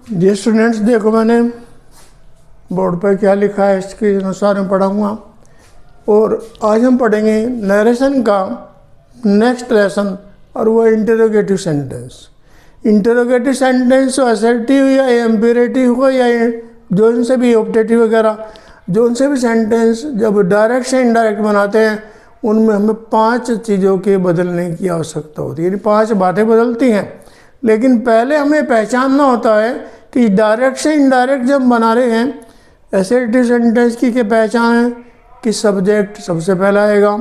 जी students, देखो मैंने board पर क्या लिखा है इसके अनुसार मैं पढ़ाऊँगा। और आज हम पढ़ेंगे नरेशन का नेक्स्ट लेसन, और वो interrogative sentence. Interrogative sentence assertive या एम्पेरेटिव हो या जो इनसे भी ऑप्टेटिव वगैरह, जो उनसे भी सेंटेंस जब डायरेक्ट से इनडायरेक्ट बनाते हैं उनमें हमें 5 चीज़ों के बदलने की आवश्यकता होती है, यानी 5 बातें बदलती हैं। लेकिन पहले हमें पहचानना होता है कि डायरेक्ट से इनडायरेक्ट जब बना रहे हैं असर्टिव सेंटेंस की क्या पहचान है कि सब्जेक्ट सबसे पहला आएगा।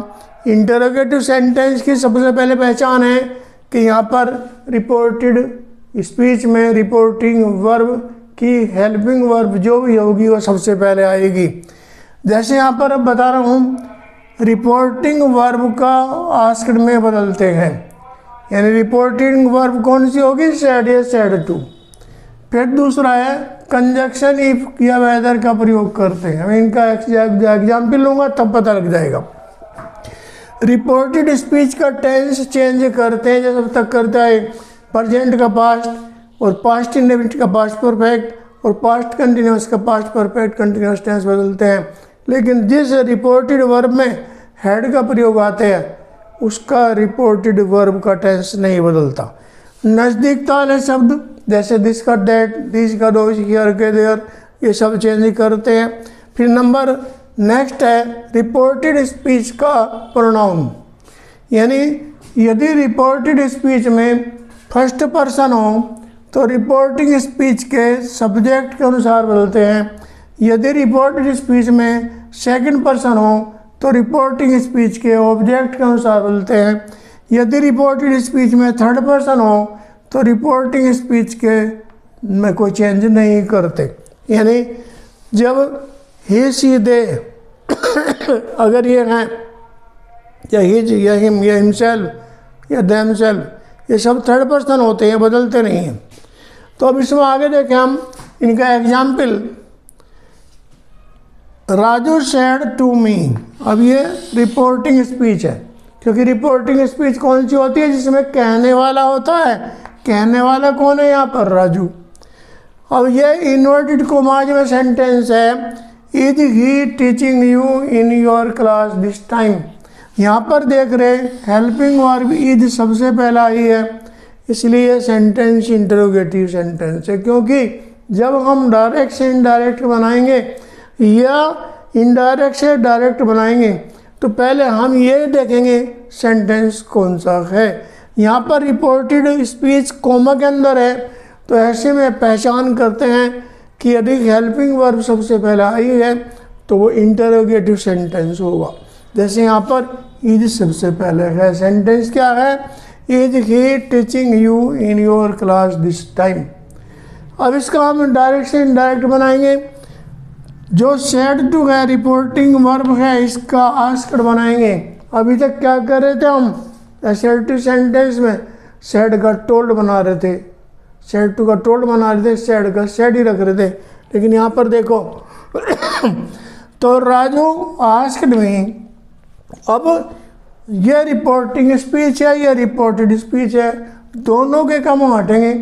इंटरोगेटिव सेंटेंस की सबसे पहले पहचान है कि यहाँ पर रिपोर्टेड स्पीच में रिपोर्टिंग वर्ब की हेल्पिंग वर्ब जो भी होगी वो सबसे पहले आएगी। जैसे यहाँ पर अब बता रहा हूँ, रिपोर्टिंग वर्ब का आस्क्ड में बदलते हैं, यानी रिपोर्टिंग वर्ब कौन सी होगी, सेड या सेड टू। फिर दूसरा है कंजक्शन इफ या वेदर का प्रयोग करते हैं। मैं इनका एग्जाम्पल लूँगा तब पता लग जाएगा। रिपोर्टेड स्पीच का टेंस चेंज करते हैं, जैसे अब तक करता है प्रेजेंट का पास्ट, और पास्ट इंडेफिनिट का पास्ट परफेक्ट, और पास्ट कंटिन्यूस का पास्ट परफेक्ट कंटिन्यूस टेंस बदलते हैं। लेकिन जिस रिपोर्टेड वर्ब में हेड का प्रयोग आते हैं उसका रिपोर्टेड वर्ब का टेंस नहीं बदलता। नज़दीकता वाले शब्द जैसे दिस का डेट, दिस का दोज, हियर के देयर, ये सब चेंज करते हैं। फिर नंबर नेक्स्ट है रिपोर्टेड स्पीच का प्रोनाउन, यानी यदि रिपोर्टेड स्पीच में फर्स्ट पर्सन हो तो रिपोर्टिंग स्पीच के सब्जेक्ट के अनुसार बदलते हैं। यदि रिपोर्टेड स्पीच में सेकंड पर्सन हो तो रिपोर्टिंग स्पीच के ऑब्जेक्ट के अनुसार बदलते हैं। यदि रिपोर्टेड स्पीच में थर्ड पर्सन हो तो रिपोर्टिंग स्पीच के में कोई चेंज नहीं करते। यानी जब ही सी दे अगर ये हैं, या हिज या हिम या हिमसेल्फ या देमसेल्फ, ये सब थर्ड पर्सन होते हैं, बदलते नहीं हैं। तो अब इसमें आगे देखें हम इनका एग्जाम्पल। राजू सेड टू मी, अब ये रिपोर्टिंग स्पीच है, क्योंकि रिपोर्टिंग स्पीच कौन सी होती है, जिसमें कहने वाला होता है। कहने वाला कौन है यहाँ पर, राजू। अब ये इन्वर्टेड कॉमाज में सेंटेंस है, is he teaching you in your class this time. यहाँ पर देख रहे हेल्पिंग वर्ब इज सबसे पहला ही है, इसलिए सेंटेंस इंटरोगेटिव सेंटेंस है। क्योंकि जब हम डायरेक्ट से इनडायरेक्ट बनाएंगे या इनडायरेक्ट से डायरेक्ट बनाएंगे तो पहले हम ये देखेंगे सेंटेंस कौन सा है। यहाँ पर रिपोर्टेड स्पीच कोमा के अंदर है, तो ऐसे में पहचान करते हैं कि यदि हेल्पिंग वर्ब सबसे पहले आई है तो वो इंटरोगेटिव सेंटेंस होगा। जैसे यहाँ पर इज सबसे पहले है, सेंटेंस क्या है, is he teaching you in your class this time. अब इसका हम डायरेक्ट से इनडायरेक्ट बनाएंगे। जो सेड टू है रिपोर्टिंग वर्ब है, इसका आस्क्ड बनाएंगे। अभी तक क्या कर रहे थे हम, असर्टिव सेंटेंस में सेड का टोल्ड बना रहे थे, सेड टू का टोल्ड बना रहे थे, सेड का सेड ही रख रहे थे। लेकिन यहाँ पर देखो तो राजू आस्क्ड में, अब ये रिपोर्टिंग स्पीच है, ये रिपोर्टेड स्पीच है, दोनों के कम हटेंगे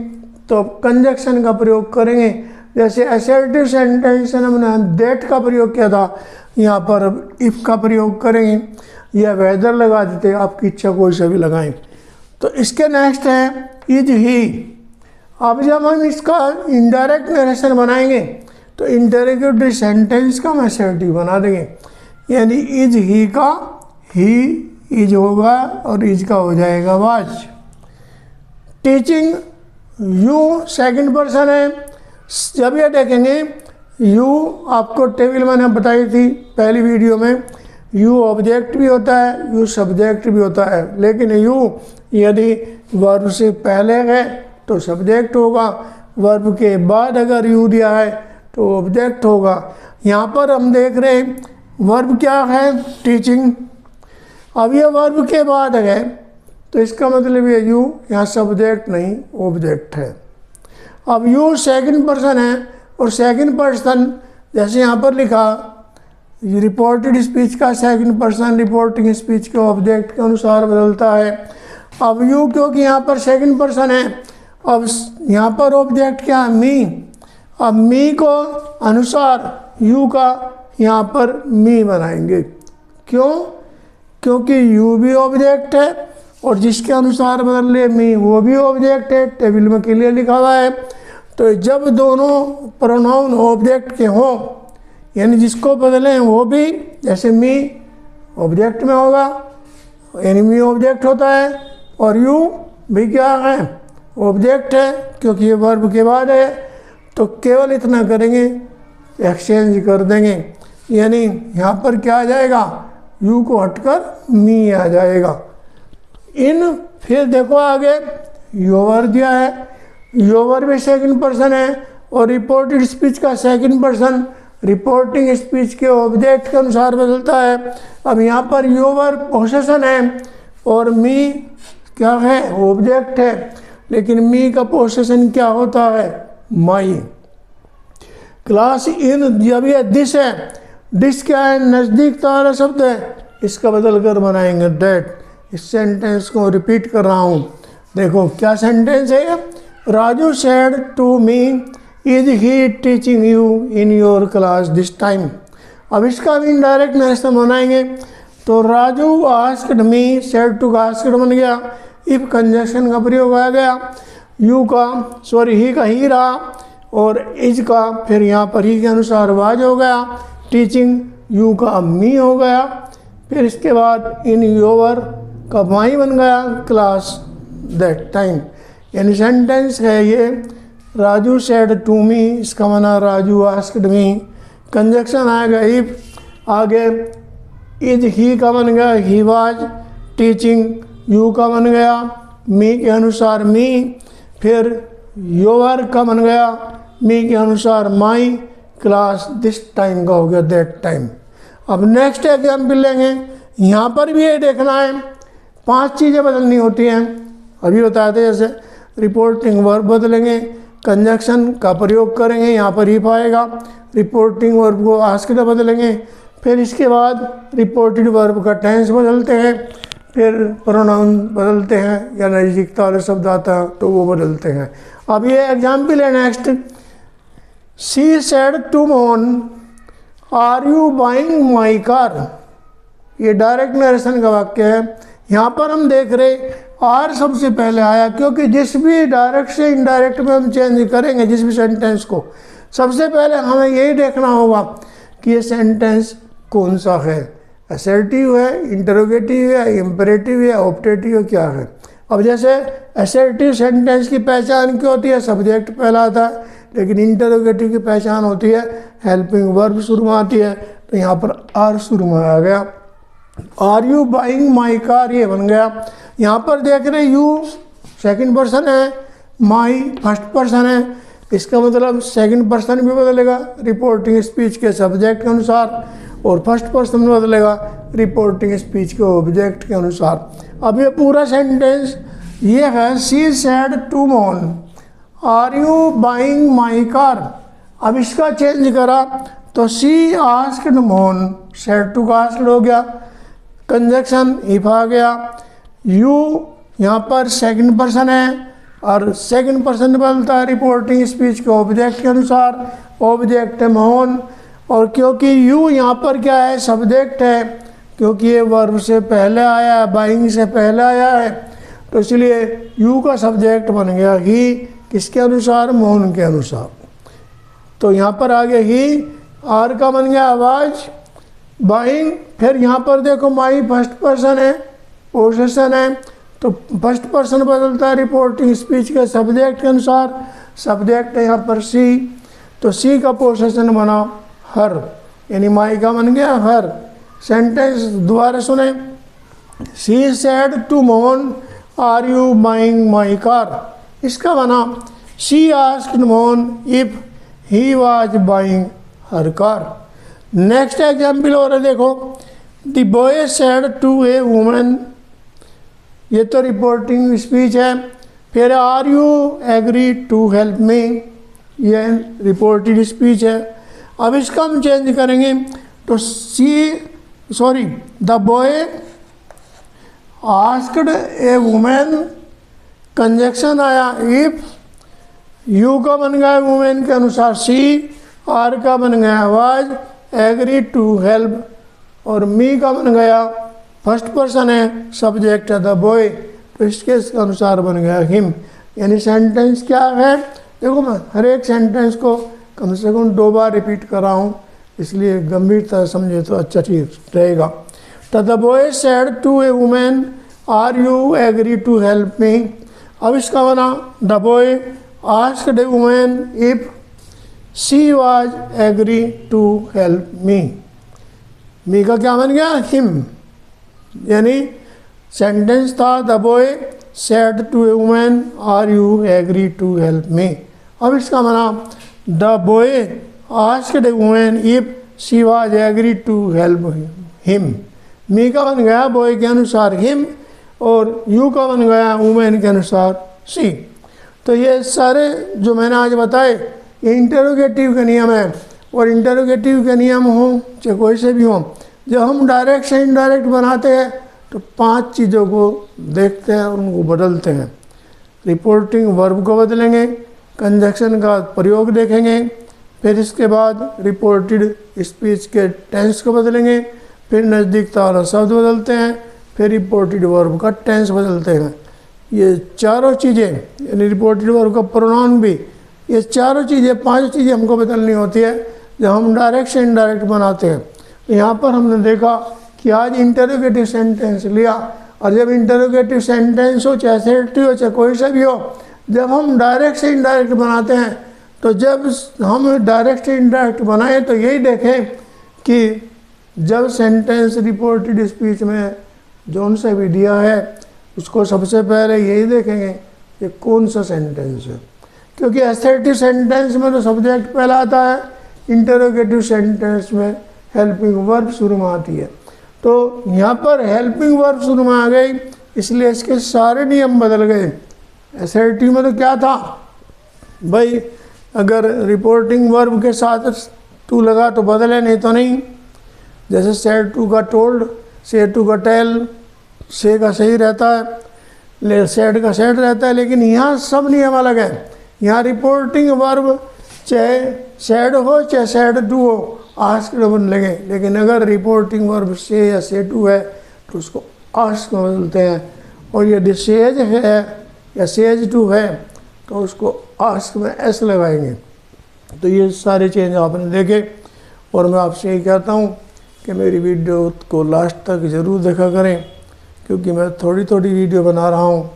तो कंजक्शन का प्रयोग करेंगे। जैसे असर्टिव सेंटेंस में हमने दैट का प्रयोग किया था, यहाँ पर इफ़ का प्रयोग करेंगे, या वेदर लगा देते, आपकी इच्छा कोई सा भी लगाएं। तो इसके नेक्स्ट है इज ही। अब जब हम इसका इनडायरेक्ट नरेशन बनाएंगे तो इंटरोगेटिव सेंटेंस का हम असर्टिव बना देंगे, यानी इज ही का ही इज होगा और इज का हो जाएगा was. Teaching you second person है। जब ये देखेंगे यू, आपको टेबल मैंने बताई थी पहली वीडियो में, यू ऑब्जेक्ट भी होता है, यू सब्जेक्ट भी होता है। लेकिन यू यदि वर्ब से पहले है तो सब्जेक्ट होगा, वर्ब के बाद अगर यू दिया है तो ऑब्जेक्ट होगा। यहाँ पर हम देख रहे हैं वर्ब क्या है, टीचिंग। अब ये वर्ब के बाद है तो इसका मतलब ये यू यहाँ सब्जेक्ट नहीं ऑब्जेक्ट है। अब यू सेकंड पर्सन है, और सेकंड पर्सन जैसे यहाँ पर लिखा रिपोर्टेड स्पीच का सेकंड पर्सन रिपोर्टिंग स्पीच के ऑब्जेक्ट के अनुसार बदलता है। अब यू क्योंकि यहाँ पर सेकंड पर्सन है, अब यहाँ पर ऑब्जेक्ट क्या है, मी, अब मी को अनुसार यू का यहाँ पर मी बनाएंगे। क्यों? क्योंकि यू भी ऑब्जेक्ट है और जिसके अनुसार बदल ले मी वो भी ऑब्जेक्ट है, टेबल में क्लियर लिखा हुआ है। तो जब दोनों प्रोनाउन ऑब्जेक्ट के हों, यानी जिसको बदलें वो भी, जैसे मी ऑब्जेक्ट में होगा, यानी मी ऑब्जेक्ट होता है, और यू भी क्या है? ऑब्जेक्ट है, क्योंकि ये वर्ब के बाद है। तो केवल इतना करेंगे, एक्सचेंज कर देंगे, यानी यहाँ पर क्या आ जाएगा? यू को हटकर मी आ जाएगा। फिर देखो आगे योवर दिया है, योवर भी सेकंड पर्सन है और रिपोर्टेड स्पीच का सेकंड पर्सन रिपोर्टिंग स्पीच के ऑब्जेक्ट के अनुसार बदलता है। अब यहाँ पर योवर पोसेशन है और मी क्या है? ऑब्जेक्ट है, लेकिन मी का पोसेशन क्या होता है? माई। क्लास इन, जब ये दिस है, दिस क्या है? नज़दीकता वाला शब्द है, इसका बदल कर बनाएंगे दैट। इस सेंटेंस को रिपीट कर रहा हूँ, देखो क्या सेंटेंस है। Raju said to me is he teaching you in your class this time. अब इसका भी इनडायरेक्ट नरेशन बनाएंगे। तो Raju asked me, said to का आस्क्ड बन गया, इफ कंजक्शन का प्रयोग आ गया, यू का ही का ही रहा और इज का फिर यहाँ पर ही के अनुसार वाज हो गया, टीचिंग यू का मी हो गया, फिर इसके बाद इन योवर का माई बन गया, क्लास दैट टाइम। यानी सेंटेंस है ये, राजू सेड टू मी, इसका माना राजू आस्क्ड मी, कंजक्शन आएगा इफ, आगे इज ही का बन गया ही वाज, टीचिंग यू का बन गया मी के अनुसार मी, फिर योवर का बन गया मी के अनुसार माई, क्लास दिस टाइम का हो गया दैट टाइम। अब नेक्स्ट एग्जाम्पल लेंगे, यहाँ पर भी ये देखना है 5 चीज़ें बदलनी होती हैं। अभी बताए थे, जैसे रिपोर्टिंग वर्ब बदलेंगे, कंजक्शन का प्रयोग करेंगे, यहाँ पर इफ आएगा, रिपोर्टिंग वर्ब को आस्क्ड बदलेंगे, फिर इसके बाद रिपोर्टेड वर्ब का टेंस बदलते हैं, फिर प्रोनाउन बदलते हैं, या नज़दीकता वाले शब्द आता है तो वो बदलते हैं। अब ये एग्जाम्पल है next, she said to Mohan are you buying my car. ये डायरेक्ट नरेशन का वाक्य है। यहाँ पर हम देख रहे आर सबसे पहले आया, क्योंकि जिस भी डायरेक्ट से इनडायरेक्ट में हम चेंज करेंगे जिस भी सेंटेंस को, सबसे पहले हमें यही देखना होगा कि ये सेंटेंस कौन सा है, असर्टिव है, इंटरोगेटिव है, इम्परेटिव है, ऑप्टेटिव है, क्या है। अब जैसे असर्टिव सेंटेंस की पहचान क्या होती है? सब्जेक्ट पहला आता है, लेकिन इंटरोगेटिव की पहचान होती है हेल्पिंग वर्ब शुरू में आती है, तो यहाँ पर आर शुरू में आ गया। Are you buying my car, ये बन गया। यहाँ पर देख रहे यू सेकंड पर्सन है, माई फर्स्ट पर्सन है, इसका मतलब सेकंड पर्सन भी बदलेगा रिपोर्टिंग स्पीच के सब्जेक्ट के अनुसार, और फर्स्ट पर्सन बदलेगा रिपोर्टिंग स्पीच के ऑब्जेक्ट के अनुसार। अब ये पूरा सेंटेंस ये है, she said to Mohan are you buying my car. अब इसका चेंज करा तो she asked Mohan, said to का आस्क्ड हो गया, कंजक्शन इफ आ गया, यू यहाँ पर सेकंड पर्सन है और सेकंड पर्सन बदलता है रिपोर्टिंग स्पीच के ऑब्जेक्ट के अनुसार, ऑब्जेक्ट है मोहन, और क्योंकि यू यहाँ पर क्या है? सब्जेक्ट है, क्योंकि ये वर्ब से पहले आया है, बाइंग से पहले आया है, तो इसलिए यू का सब्जेक्ट बन गया ही, किसके अनुसार? मोहन के अनुसार। तो यहाँ पर आ गया ही, आर का बन गया आवाज, बाइंग, फिर यहाँ पर देखो माई फर्स्ट पर्सन है, पोसेशन है, तो फर्स्ट पर्सन बदलता है रिपोर्टिंग स्पीच के सब्जेक्ट के अनुसार, सब्जेक्ट है यहाँ पर सी, तो सी का पोसेशन बना हर, यानी माई का बन गया हर। सेंटेंस दोबारा सुने, she said to Mohan are you buying my car, इसका बना she asked Mohan if he was buying her car. Next example और है, देखो, the boy said to a woman, ये तो रिपोर्टिंग स्पीच है, फिर are you agree to help me, ये रिपोर्टेड स्पीच है। अब इसका हम चेंज करेंगे तो the boy asked a women, conjunction आया इफ, यू का बन गया वुमेन के अनुसार सी, आर का बन गया वाज, एग्री टू हेल्प, और मी का बन गया फर्स्ट पर्सन है, सब्जेक्ट है द बॉय, तो इसके अनुसार बन गया हिम। यानी सेंटेंस क्या है, देखो मैं हर एक सेंटेंस को कम से कम 2 बार रिपीट कर रहा हूँ, इसलिए गंभीरता समझे तो अच्छा ठीक रहेगा। तो the boy said to a women are you agree to help me. अब इसका बना the boy asked a women if she was agree to help me. Me का क्या बन गया हिम, यानी सेंटेंस था the boy said to a women are you agree to help me. अब इसका बना the boy asked a women if she was agree to help him. Me का बन गया बॉय के अनुसार हिम, और यू का बन गया वुमेन के अनुसार सी। तो ये सारे जो मैंने आज बताए ये इंटरोगेटिव के नियम है, और इंटरोगेटिव के नियम हो चाहे कोई से भी हो, जब हम डायरेक्ट से इनडायरेक्ट बनाते हैं तो 5 चीज़ों को देखते हैं और उनको बदलते हैं। रिपोर्टिंग वर्ब को बदलेंगे, कंजक्शन का प्रयोग देखेंगे, फिर इसके बाद रिपोर्टेड स्पीच के टेंस को बदलेंगे, फिर नज़दीकता वाला शब्द बदलते हैं, फिर रिपोर्टेड वर्ब का टेंस बदलते हैं। ये चारों चीज़ें, यानी रिपोर्टेड वर्ब का प्रोनाउन भी, ये चारों चीज़ें 5 चीज़ें हमको बदलनी होती है जब हम डायरेक्ट से इनडायरेक्ट बनाते हैं। यहाँ पर हमने देखा कि आज इंटरोगेटिव सेंटेंस लिया, और जब इंटरोगेटिव सेंटेंस हो चाहे असर्टिव हो चाहे कोई सा भी हो, जब हम डायरेक्ट से इनडायरेक्ट बनाते हैं तो जब हम डायरेक्ट से इनडायरेक्ट बनाएं तो यही देखें कि जब सेंटेंस रिपोर्टेड स्पीच में जोन से भी दिया है उसको सबसे पहले यही देखेंगे कि कौन सा सेंटेंस है, क्योंकि असर्टिव सेंटेंस में तो सब्जेक्ट पहला आता है, इंटरोगेटिव सेंटेंस में हेल्पिंग वर्ब शुरू में आती है। तो यहाँ पर हेल्पिंग वर्ब शुरू में आ गई, इसलिए इसके सारे नियम बदल गए। असर्टिव में तो क्या था भाई, अगर रिपोर्टिंग वर्ब के साथ टू लगा तो बदले, नहीं तो नहीं। जैसे सेड टू का टोल्ड, से टू का टेल, से का सही रहता है, सेड का सेड रहता है, लेकिन यहाँ सब नियम अलग है। यहाँ रिपोर्टिंग वर्ब चाहे सेड हो चाहे सेड टू हो आस्क्ड बन लगे, लेकिन अगर रिपोर्टिंग वर्ब से या से टू है तो उसको आस्क में बदलते हैं, और यदि सेज है या सेज टू है तो उसको आस्क में एस लगाएंगे। तो ये सारे चेंज आपने देखे, और मैं आपसे यही कहता हूँ कि मेरी वीडियो को लास्ट तक ज़रूर देखा करें, क्योंकि मैं थोड़ी थोड़ी वीडियो बना रहा हूँ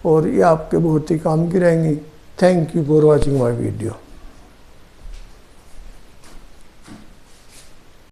और ये आपके बहुत ही काम की रहेंगी। Thank you for watching my video.